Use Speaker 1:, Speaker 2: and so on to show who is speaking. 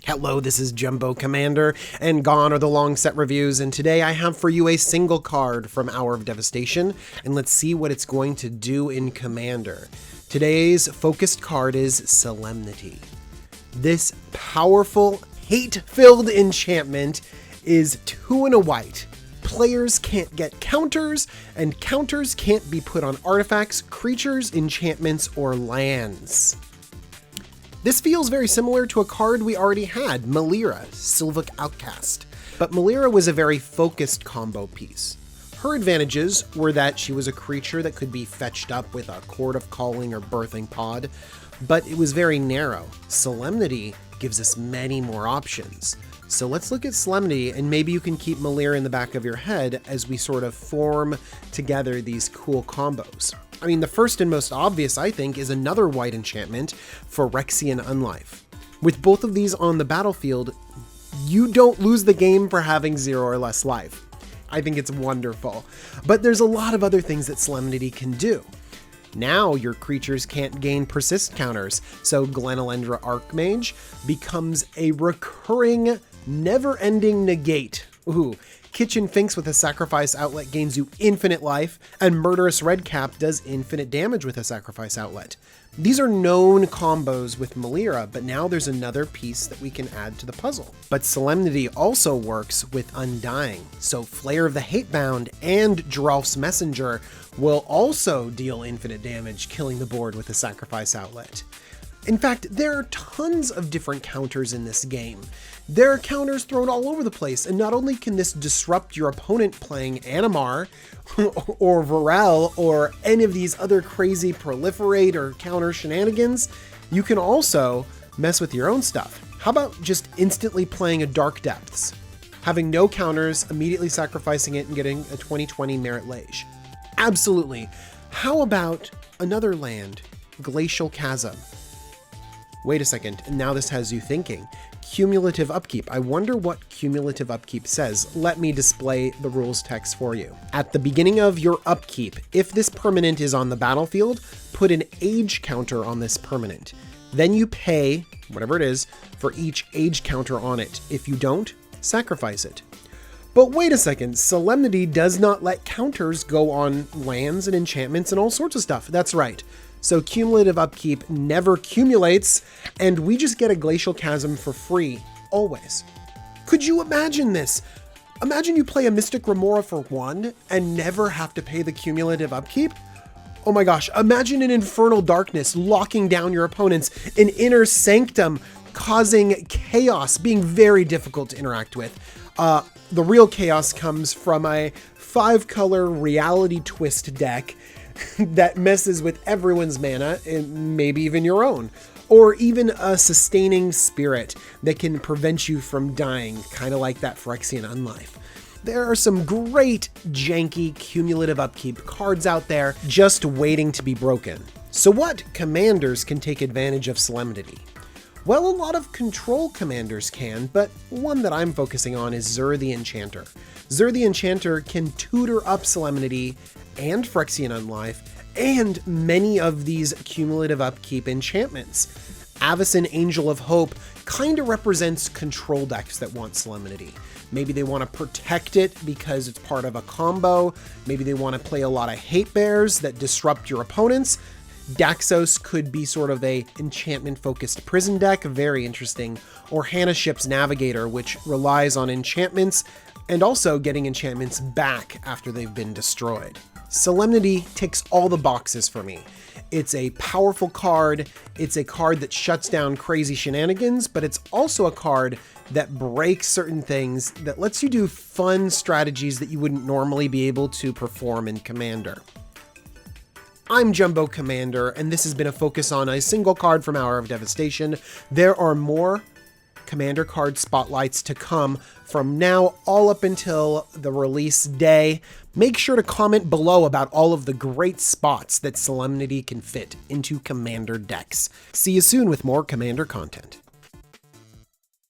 Speaker 1: Hello, this is Jumbo Commander, and gone are the long set reviews, and today I have for you a single card from Hour of Devastation, and let's see what it's going to do in Commander. Today's focused card is Solemnity. This powerful, hate-filled enchantment is 2 and a white. Players can't get counters, and counters can't be put on artifacts, creatures, enchantments, or lands. This feels very similar to a card we already had, Melira, Sylvic Outcast. But Melira was a very focused combo piece. Her advantages were that she was a creature that could be fetched up with a Chord of Calling or Birthing Pod, but it was very narrow. Solemnity gives us many more options. So let's look at Solemnity, and maybe you can keep Melira in the back of your head as we sort of form together these cool combos. I mean, the first and most obvious, I think, is another white enchantment for Phyrexian Unlife. With both of these on the battlefield, you don't lose the game for having 0 or less life. I think it's wonderful. But there's a lot of other things that Solemnity can do. Now your creatures can't gain persist counters, so Glenelendra Archmage becomes a recurring, never-ending negate. Ooh. Kitchen Finks with a Sacrifice Outlet gains you infinite life, and Murderous Redcap does infinite damage with a Sacrifice Outlet. These are known combos with Melira, but now there's another piece that we can add to the puzzle. But Solemnity also works with Undying, so Flayer of the Hatebound and Geralf's Messenger will also deal infinite damage, killing the board with a Sacrifice Outlet. In fact, there are tons of different counters in this game. There are counters thrown all over the place, and not only can this disrupt your opponent playing Animar, or Varel, or any of these other crazy proliferate or counter shenanigans, you can also mess with your own stuff. How about just instantly playing a Dark Depths? Having no counters, immediately sacrificing it and getting a 20/20 Merit Lage. Absolutely. How about another land, Glacial Chasm? Wait a second, and now this has you thinking. Cumulative upkeep. I wonder what cumulative upkeep says. Let me display the rules text for you. At the beginning of your upkeep, if this permanent is on the battlefield, put an age counter on this permanent. Then you pay, whatever it is, for each age counter on it. If you don't, sacrifice it. But wait a second, Solemnity does not let counters go on lands and enchantments and all sorts of stuff. That's right. So cumulative upkeep never cumulates, and we just get a Glacial Chasm for free, always. Could you imagine this? Imagine you play a Mystic Remora for 1 and never have to pay the cumulative upkeep? Oh my gosh, imagine an Infernal Darkness locking down your opponents, an Inner Sanctum causing chaos, being very difficult to interact with. The real chaos comes from a 5-color Reality Twist deck that messes with everyone's mana, and maybe even your own. Or even a Sustaining Spirit that can prevent you from dying, kind of like that Phyrexian Unlife. There are some great, janky, cumulative upkeep cards out there just waiting to be broken. So what commanders can take advantage of Solemnity? Well, a lot of control commanders can, but one that I'm focusing on is Zur the Enchanter. Zur the Enchanter can tutor up Solemnity and Phyrexian Unlife, and many of these cumulative upkeep enchantments. Avacyn Angel of Hope kind of represents control decks that want Solemnity. Maybe they want to protect it because it's part of a combo. Maybe they want to play a lot of Hate Bears that disrupt your opponents. Daxos could be sort of a enchantment-focused prison deck, very interesting. Or Hannah Ship's Navigator, which relies on enchantments and also getting enchantments back after they've been destroyed. Solemnity ticks all the boxes for me. It's a powerful card, it's a card that shuts down crazy shenanigans, but it's also a card that breaks certain things, that lets you do fun strategies that you wouldn't normally be able to perform in Commander. I'm Jumbo Commander, and this has been a focus on a single card from Hour of Devastation. There are more Commander card spotlights to come from now all up until the release day. Make sure to comment below about all of the great spots that Solemnity can fit into Commander decks. See you soon with more Commander content.